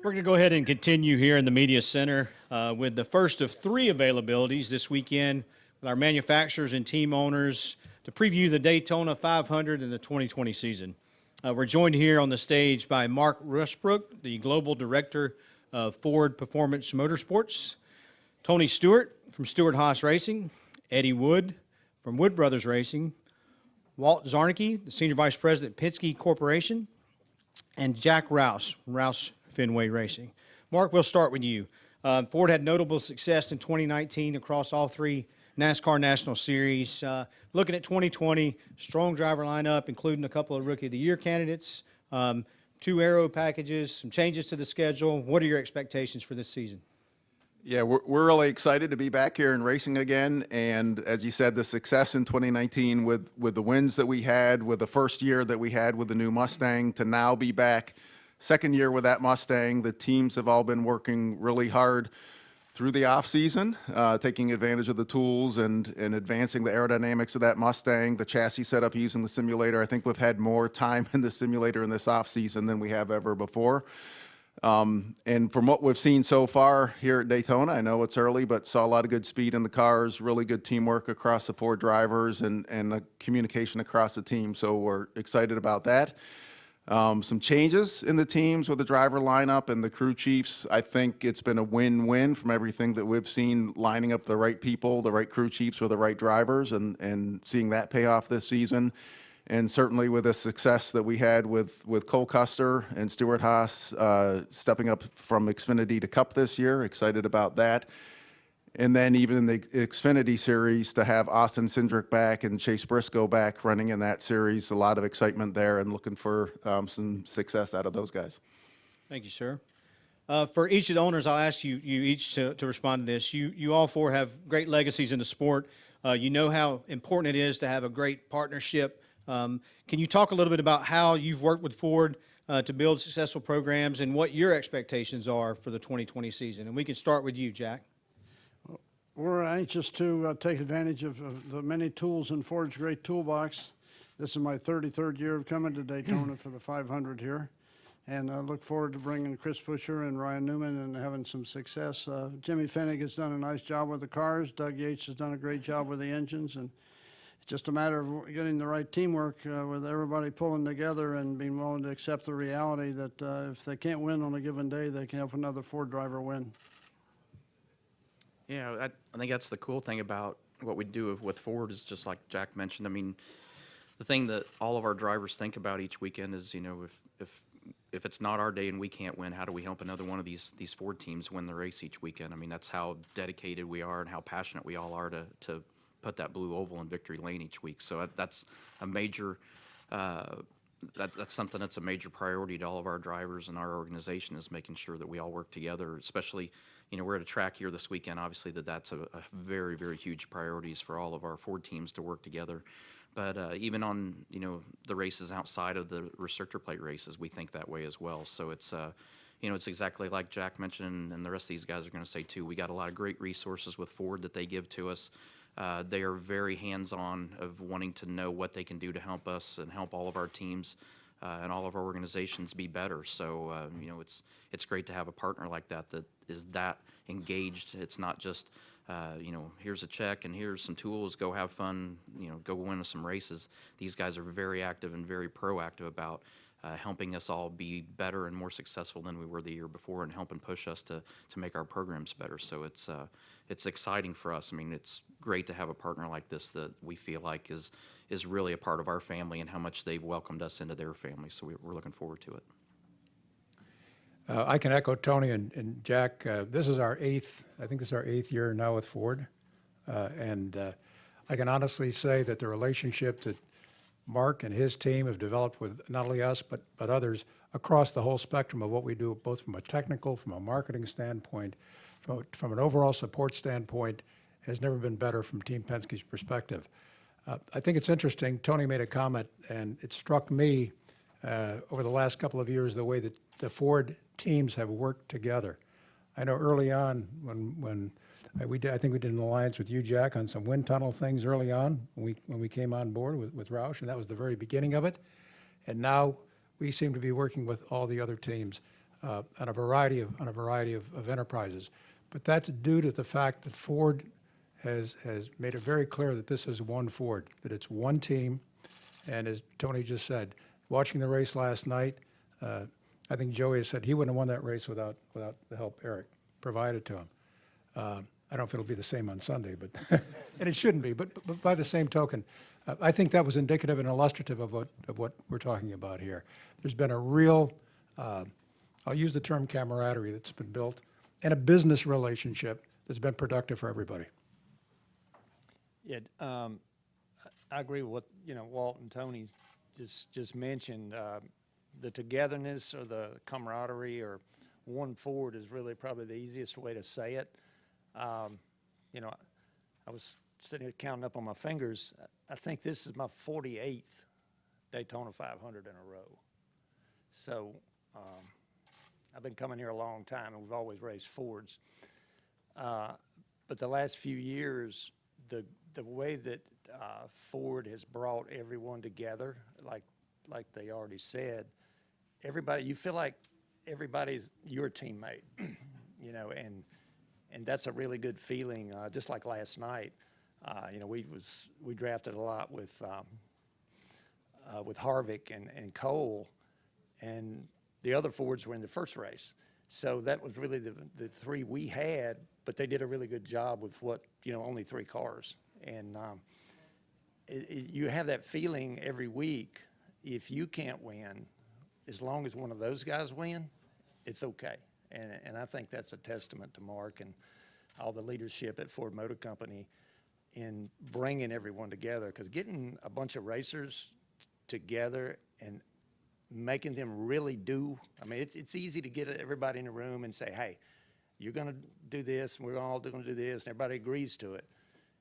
We're going to go ahead and continue here in the Media Center with the first of three availabilities this weekend with our manufacturers and team owners to preview the Daytona 500 and the 2020 season. We're joined here on the stage by Mark Rushbrook, the Global Director of Ford Performance Motorsports, Tony Stewart from Stewart-Haas Racing, Eddie Wood from Wood Brothers Racing, Walt Czarnecki, the Senior Vice President, Penske Corporation, and Jack Roush from Roush Fenway Racing. Mark, we'll start with you. Ford had notable success in 2019 across all three NASCAR National Series. Looking at 2020, strong driver lineup, including a couple of Rookie of the Year candidates, 2 aero packages, some changes to the schedule. What are your expectations for this season? Yeah, we're really excited to be back here and racing again. And as you said, the success in 2019 with the wins that we had, with the first year that we had with the new Mustang, to now be back second year with that Mustang. The teams have all been working really hard through the off season, taking advantage of the tools and advancing the aerodynamics of that Mustang, the chassis setup using the simulator. I think we've had more time in the simulator in this off season than we have ever before. And from what we've seen so far here at Daytona, I know it's early, but saw a lot of good speed in the cars, really good teamwork across the four drivers, and communication across the team. So we're excited about that. Some changes in the teams with the driver lineup and the crew chiefs. I think it's been a win-win from everything that we've seen, lining up the right people, the right crew chiefs with the right drivers, and seeing that pay off this season. And certainly with the success that we had with Cole Custer and Stewart-Haas stepping up from Xfinity to Cup this year, excited about that. And then even in the Xfinity series, to have Austin Cindric back and Chase Briscoe back running in that series, a lot of excitement there, and looking for some success out of those guys. Thank you, sir. For each of the owners, I'll ask you each to respond to this. You all four have great legacies in the sport. You know how important it is to have a great partnership. Can you talk a little bit about how you've worked with Ford to build successful programs and what your expectations are for the 2020 season? And we can start with you, Jack. We're anxious to take advantage of the many tools in Ford's great toolbox. This is my 33rd year of coming to Daytona for the 500 here. And I look forward to bringing Chris Buescher and Ryan Newman and having some success. Jimmy Fennig has done a nice job with the cars. Doug Yates has done a great job with the engines. And it's just a matter of getting the right teamwork with everybody pulling together and being willing to accept the reality that if they can't win on a given day, they can help another Ford driver win. Yeah, I think that's the cool thing about what we do with Ford is just like Jack mentioned. I mean, the thing that all of our drivers think about each weekend is, you know, if it's not our day and we can't win, how do we help another one of these Ford teams win the race each weekend? I mean, that's how dedicated we are and how passionate we all are to put that blue oval in victory lane each week. So that's a major that's something that's a major priority to all of our drivers and our organization, is making sure that we all work together. Especially, you know, we're at a track here this weekend. Obviously, that's a very, very huge priorities for all of our Ford teams to work together. But even on, you know, the races outside of the restrictor plate races, we think that way as well. So it's you know, it's exactly like Jack mentioned, and the rest of these guys are going to say too. We got a lot of great resources with Ford that they give to us. They are very hands-on of wanting to know what they can do to help us and help all of our teams and all of our organizations be better. So, you know, it's great to have a partner like that is that engaged. It's not just, you know, here's a check and here's some tools, go have fun, you know, go win some races. These guys are very active and very proactive about helping us all be better and more successful than we were the year before, and helping push us to make our programs better. So it's exciting for us. I mean, it's great to have a partner like this that we feel like is really a part of our family, and how much they've welcomed us into their family. So we're looking forward to it. I can echo Tony and Jack. This is our eighth year now with Ford. And I can honestly say that the relationship that Mark and his team have developed with not only us, but others across the whole spectrum of what we do, both from a technical, from a marketing standpoint, from an overall support standpoint, has never been better from Team Penske's perspective. I think it's interesting, Tony made a comment, and it struck me over the last couple of years, the way that the Ford teams have worked together. I know early on when I think we did an alliance with you, Jack, on some wind tunnel things early on when we came on board with Roush, and that was the very beginning of it. And now we seem to be working with all the other teams. on a variety of enterprises. But that's due to the fact that Ford has made it very clear that this is one Ford, that it's one team. And as Tony just said, watching the race last night, I think Joey has said he wouldn't have won that race without the help Eric provided to him. I don't know if it'll be the same on Sunday, but and it shouldn't be. But by the same token, I think that was indicative and illustrative of what we're talking about here. There's been a real, I'll use the term camaraderie that's been built, and a business relationship that's been productive for everybody. Yeah, I agree with what Walt and Tony just mentioned. The togetherness or the camaraderie or one Ford is really probably the easiest way to say it. I was sitting here counting up on my fingers. I think this is my 48th Daytona 500 in a row. So I've been coming here a long time, and we've always raced Fords. But the last few years, the way that Ford has brought everyone together, like they already said, everybody, you feel like everybody's your teammate, and that's a really good feeling. Just like last night, we drafted a lot with Harvick and Cole, and the other Fords were in the first race. So that was really the three we had, but they did a really good job with only three cars. And you have that feeling every week. If you can't win, as long as one of those guys win, it's okay. And I think that's a testament to Mark and all the leadership at Ford Motor Company in bringing everyone together. Because getting a bunch of racers together and making them really do, I mean, it's easy to get everybody in a room and say, hey, you're going to do this, and we're all going to do this, and everybody agrees to it.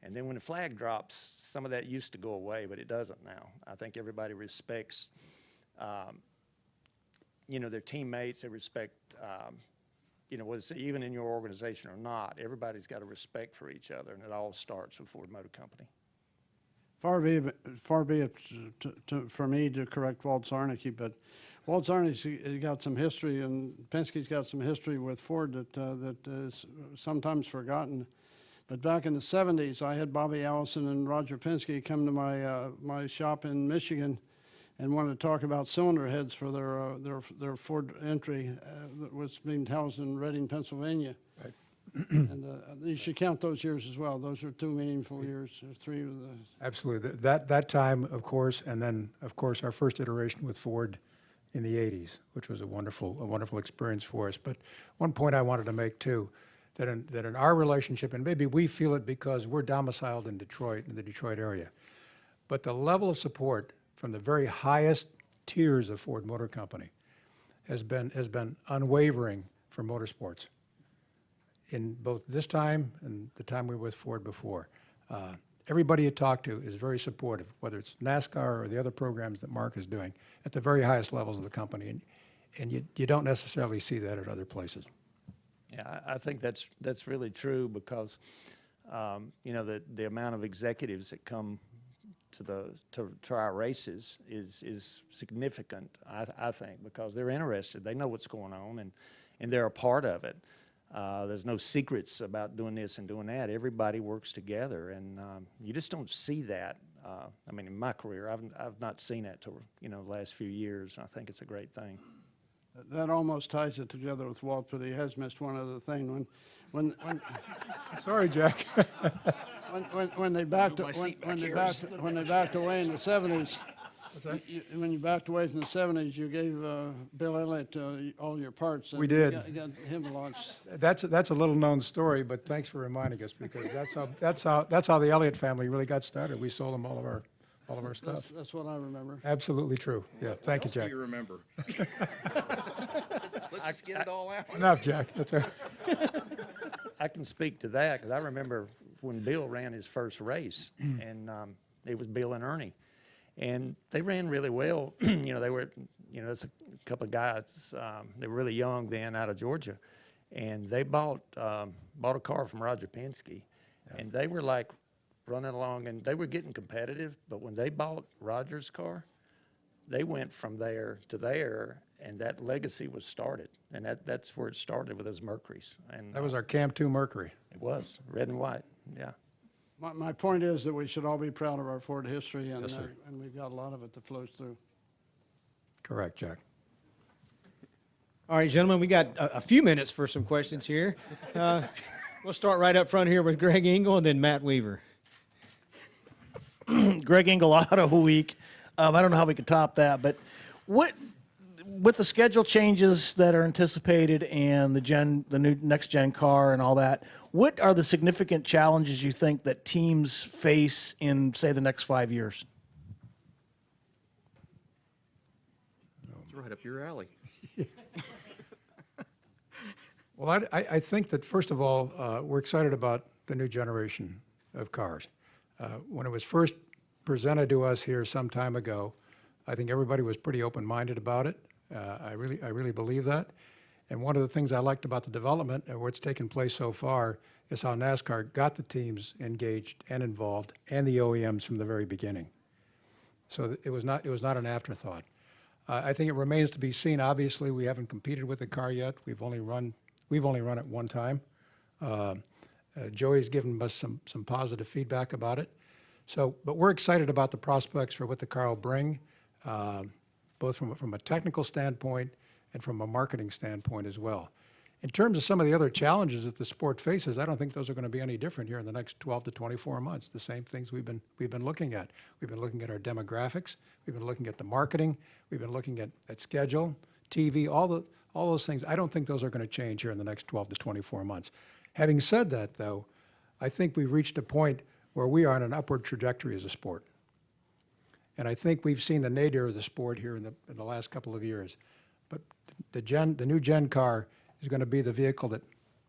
And then when the flag drops, some of that used to go away, but it doesn't now. I think everybody respects, their teammates. They respect, whether it's even in your organization or not, everybody's got a respect for each other, and it all starts with Ford Motor Company. Far be it for me to correct Walt Czarnecki, but Walt Czarnecki's got some history, and Penske's got some history with Ford that is sometimes forgotten. But back in the 70s, I had Bobby Allison and Roger Penske come to my shop in Michigan and wanted to talk about cylinder heads for their Ford entry that was being housed in Reading, Pennsylvania. Right. And you should count those years as well. Those are two meaningful years, or three of the. Absolutely. That time, of course, and then, of course, our first iteration with Ford in the 80s, which was a wonderful experience for us. But one point I wanted to make, too, that in our relationship, and maybe we feel it because we're domiciled in Detroit, in the Detroit area, but the level of support from the very highest tiers of Ford Motor Company has been unwavering for motorsports in both this time and the time we were with Ford before. Everybody you talk to is very supportive, whether it's NASCAR or the other programs that Mark is doing at the very highest levels of the company, and you don't necessarily see that at other places. Yeah, I think that's really true because, the amount of executives that come to our races is significant, I think, because they're interested. They know what's going on, and they're a part of it. There's no secrets about doing this and doing that. Everybody works together, and you just don't see that. In my career, I've not seen that till the last few years. And I think it's a great thing. That almost ties it together with Walt, but he has missed one other thing. When Sorry, Jack. when they backed away in the 70s. When you backed away from the 70s, you gave Bill Elliott all your parts. And We did. You got him launched. That's a little known story, but thanks for reminding us because that's how the Elliott family really got started. We sold them all of our stuff. That's what I remember. Absolutely true. Yeah, thank you, Jack. Do you remember? Let's just get it all out. Enough, Jack. That's all right. I can speak to that because I remember when Bill ran his first race, and it was Bill and Ernie. And they ran really well. They were, it's a couple of guys. They were really young then, out of Georgia, and they bought a car from Roger Penske, and they were like running along, and they were getting competitive. But when they bought Roger's car, they went from there to there, And that legacy was started, and that's where it started with those Mercuries. And That was our Cam 2 Mercury. it was red and white, yeah. My point is that we should all be proud of our Ford history, and we've got a lot of it that flows through. Correct, Jack. All right, gentlemen, we got a few minutes for some questions here. We'll start right up front here with Greg Engel and then Matt Weaver. Greg Engel Auto Week. I don't know how we could top that, but with the schedule changes that are anticipated and the new next gen car and all that, what are the significant challenges you think that teams face in, say, the next 5 years? It's right up your alley. Well, I think that, first of all, we're excited about the new generation of cars. When it was first presented to us here some time ago, I think everybody was pretty open-minded about it. I really believe that. And one of the things I liked about the development and what's taken place so far is how NASCAR got the teams engaged and involved and the OEMs from the very beginning. So it was not an afterthought. I think it remains to be seen. Obviously, we haven't competed with the car yet. We've only run it one time. Joey's given us some positive feedback about it. But we're excited about the prospects for what the car will bring, both from a technical standpoint and from a marketing standpoint as well. In terms of some of the other challenges that the sport faces, I don't think those are going to be any different here in the next 12 to 24 months. The same things we've been looking at. We've been looking at our demographics. We've been looking at the marketing. We've been looking at schedule, TV, all those things. I don't think those are going to change here in the next 12 to 24 months. Having said that, though, I think we've reached a point where we are on an upward trajectory as a sport. And I think we've seen the nadir of the sport here in the last couple of years. But the new gen car is going to be the vehicle that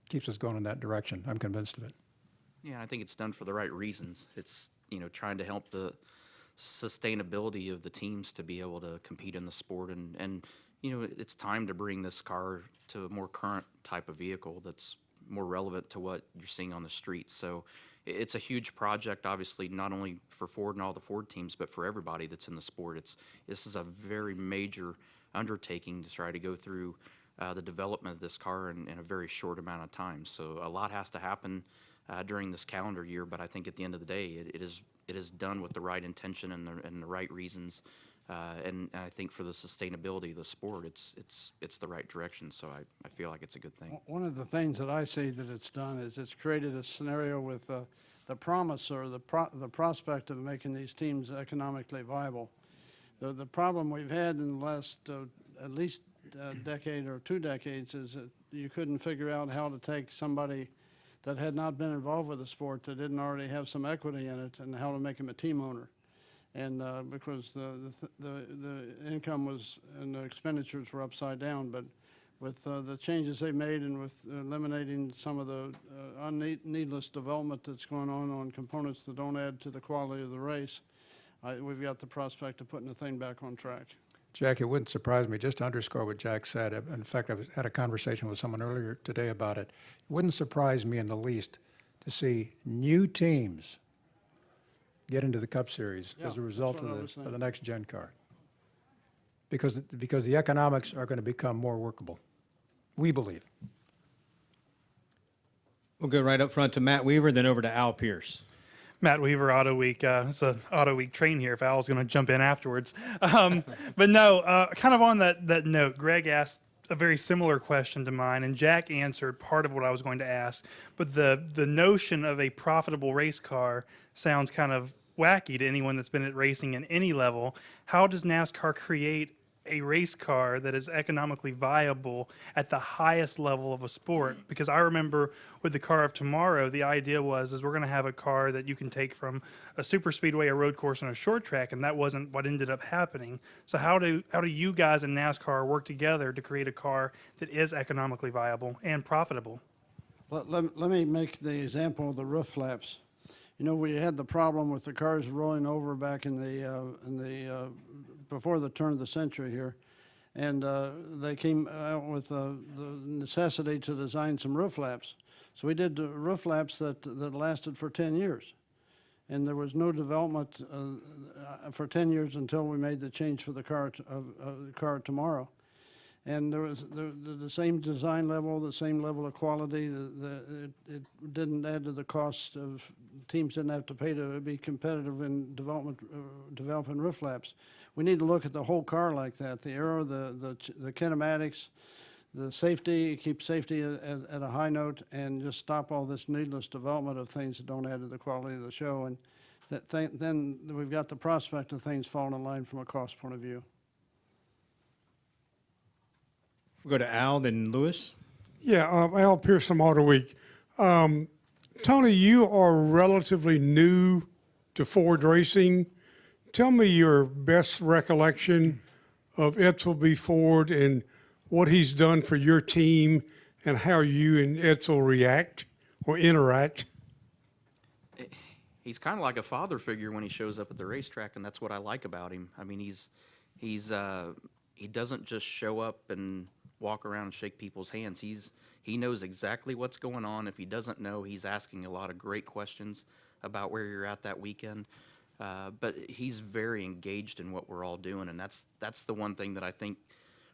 keeps us going in that direction. I'm convinced of it. Yeah, I think it's done for the right reasons. It's, trying to help the sustainability of the teams to be able to compete in the sport. And it's time to bring this car to a more current type of vehicle that's more relevant to what you're seeing on the streets. So it's a huge project, obviously, not only for Ford and all the Ford teams, but for everybody that's in the sport. This is a very major undertaking to try to go through the development of this car in a very short amount of time. So a lot has to happen during this calendar year, but I think at the end of the day, it is done with the right intention and the right reasons. And I think for the sustainability of the sport, it's the right direction. So I feel like it's a good thing. One of the things that I see that it's done is it's created a scenario with the promise or the prospect of making these teams economically viable. The problem we've had in the last at least decade or 2 decades is that you couldn't figure out how to take somebody that had not been involved with the sport, that didn't already have some equity in it, and how to make him a team owner. And because the income was and the expenditures were upside down, but with the changes they've made and with eliminating some of the needless development that's going on components that don't add to the quality of the race, we've got the prospect of putting the thing back on track. Jack, it wouldn't surprise me, just to underscore what Jack said. In fact, I had a conversation with someone earlier today about it. It wouldn't surprise me in the least to see new teams get into the Cup Series as a result of the next gen car. Because the economics are going to become more workable, we believe. We'll go right up front to Matt Weaver, then over to Al Pierce. Matt Weaver, Auto Week. It's an Auto Week train here if Al's going to jump in afterwards. But no, kind of on that note, Greg asked a very similar question to mine, and Jack answered part of what I was going to ask. But the notion of a profitable race car sounds kind of wacky to anyone that's been at racing in any level. How does NASCAR create a race car that is economically viable at the highest level of a sport? Because I remember with the car of tomorrow, the idea was we're going to have a car that you can take from a super speedway, a road course, and a short track, and that wasn't what ended up happening. So how do you guys in NASCAR work together to create a car that is economically viable and profitable? Let me make the example of the roof flaps. We had the problem with the cars rolling over back in the before the turn of the century here, and they came out with the necessity to design some roof flaps. So we did roof flaps that lasted for 10 years, and there was no development for 10 years until we made the change for the car tomorrow. And there was the same design level, the same level of quality. It didn't add to the cost of, teams didn't have to pay to be competitive in developing roof laps. We need to look at the whole car like that, the aero, the kinematics, the safety, keep safety at a high note, and just stop all this needless development of things that don't add to the quality of the show. And then we've got the prospect of things falling in line from a cost point of view. We'll go to Al, then Lewis. Yeah, Al Pearson, Auto Week. Tony, you are relatively new to Ford racing. Tell me your best recollection of Edsel B. Ford and what he's done for your team and how you and Edsel react or interact. He's kind of like a father figure when he shows up at the racetrack, and that's what I like about him. I mean, he doesn't just show up and walk around and shake people's hands. He knows exactly what's going on. If he doesn't know, he's asking a lot of great questions about where you're at that weekend. But he's very engaged in what we're all doing, and that's the one thing that I think,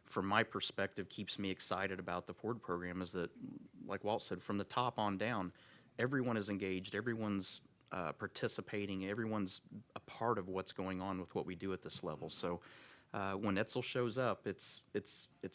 from my perspective, keeps me excited about the Ford program, is that, like Walt said, from the top on down, everyone is engaged, everyone's participating, everyone's a part of what's going on with what we do at this level. So when Edsel shows up, it's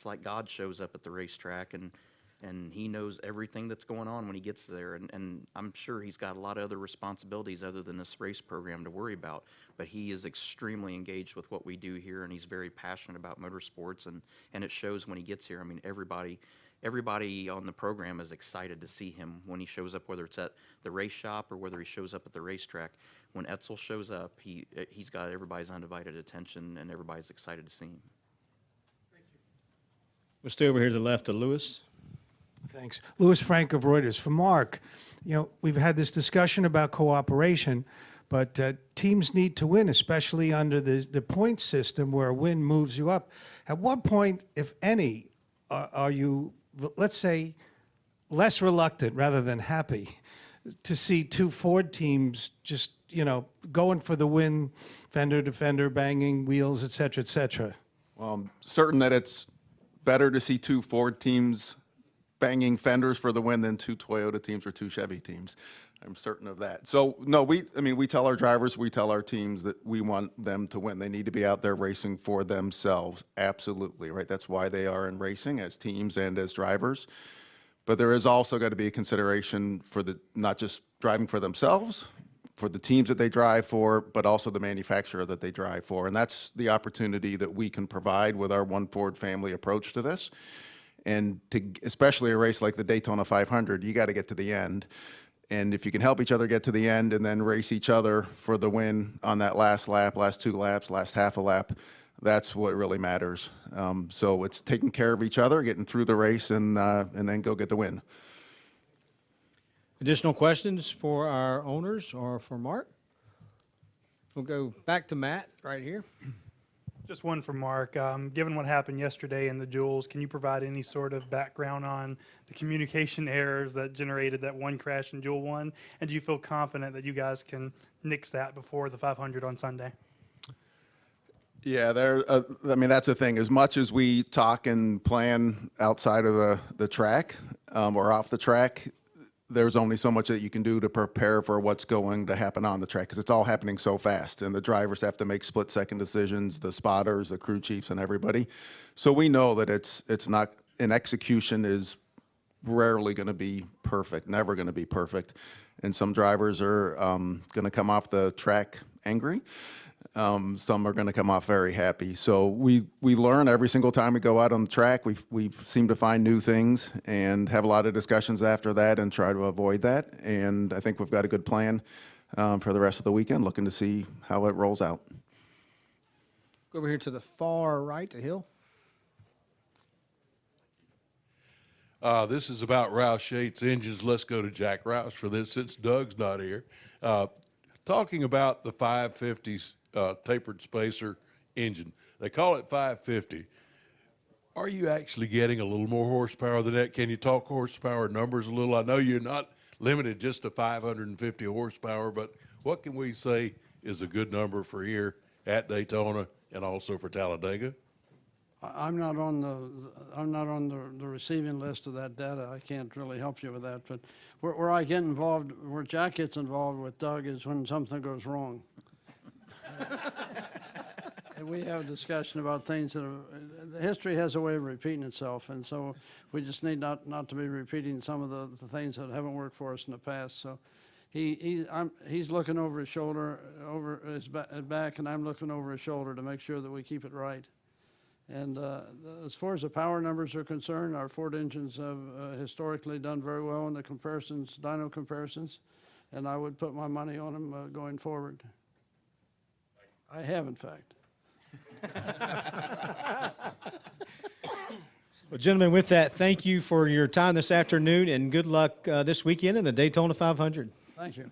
like God shows up at the racetrack, and he knows everything that's going on when he gets there. And I'm sure he's got a lot of other responsibilities other than this race program to worry about, but he is extremely engaged with what we do here, and he's very passionate about motorsports, and it shows when he gets here. I mean, everybody on the program is excited to see him when he shows up, whether it's at the race shop or whether he shows up at the racetrack. When Edsel shows up, he's got everybody's undivided attention, and everybody's excited to see him. We'll stay over here to the left of Lewis. Thanks. Louis Frank of Reuters. For Mark, we've had this discussion about cooperation, but teams need to win, especially under the point system where a win moves you up. At what point, if any, are you, let's say, less reluctant rather than happy to see two Ford teams just, going for the win, fender to fender, banging wheels, et cetera, et cetera? Well, I'm certain that it's better to see two Ford teams banging fenders for the win than two Toyota teams or two Chevy teams. I'm certain of that. So, no, we tell our drivers, we tell our teams that we want them to win. They need to be out there racing for themselves. Absolutely, right? That's why they are in racing as teams and as drivers. But there is also got to be a consideration for not just driving for themselves, for the teams that they drive for, but also the manufacturer that they drive for. And that's the opportunity that we can provide with our One Ford family approach to this. And especially a race like the Daytona 500, you got to get to the end. And if you can help each other get to the end and then race each other for the win on that last lap, last two laps, last half a lap, that's what really matters. So it's taking care of each other, getting through the race, and then go get the win. Additional questions for our owners or for Mark? We'll go back to Matt right here. Just one for Mark. Given what happened yesterday in the Jules, can you provide any sort of background on the communication errors that generated that one crash in Jewel 1? And do you feel confident that you guys can nix that before the 500 on Sunday? Yeah, that's the thing. As much as we talk and plan outside of the track or off the track, there's only so much that you can do to prepare for what's going to happen on the track, because it's all happening so fast, and the drivers have to make split-second decisions, the spotters, the crew chiefs, and everybody. So we know that it's not, an execution is rarely going to be perfect, never going to be perfect, and some drivers are going to come off the track angry. Some are going to come off very happy. So we learn every single time we go out on the track. We seem to find new things and have a lot of discussions after that and try to avoid that. And I think we've got a good plan for the rest of the weekend, looking to see how it rolls out. Go over here to the far right, to Hill. This is about Roush Yates engines. Let's go to Jack Roush for this since Doug's not here. Talking about the 550s tapered spacer engine. They call it 550. Are you actually getting a little more horsepower than that? Can you talk horsepower numbers a little? I know you're not limited just to 550 horsepower, but what can we say is a good number for here at Daytona and also for Talladega? I'm not on the receiving list of that data. I can't really help you with that. But where I get involved, where Jack gets involved with Doug is when something goes wrong. And we have a discussion about things that the history has a way of repeating itself, and so we just need not to be repeating some of the things that haven't worked for us in the past. So he's looking over his shoulder, over his back, and I'm looking over his shoulder to make sure that we keep it right. And as far as the power numbers are concerned, our Ford engines have historically done very well in the comparisons, dyno comparisons, and I would put my money on them going forward. I have, in fact. Well, gentlemen, with that, thank you for your time this afternoon, and good luck this weekend in the Daytona 500. Thank you.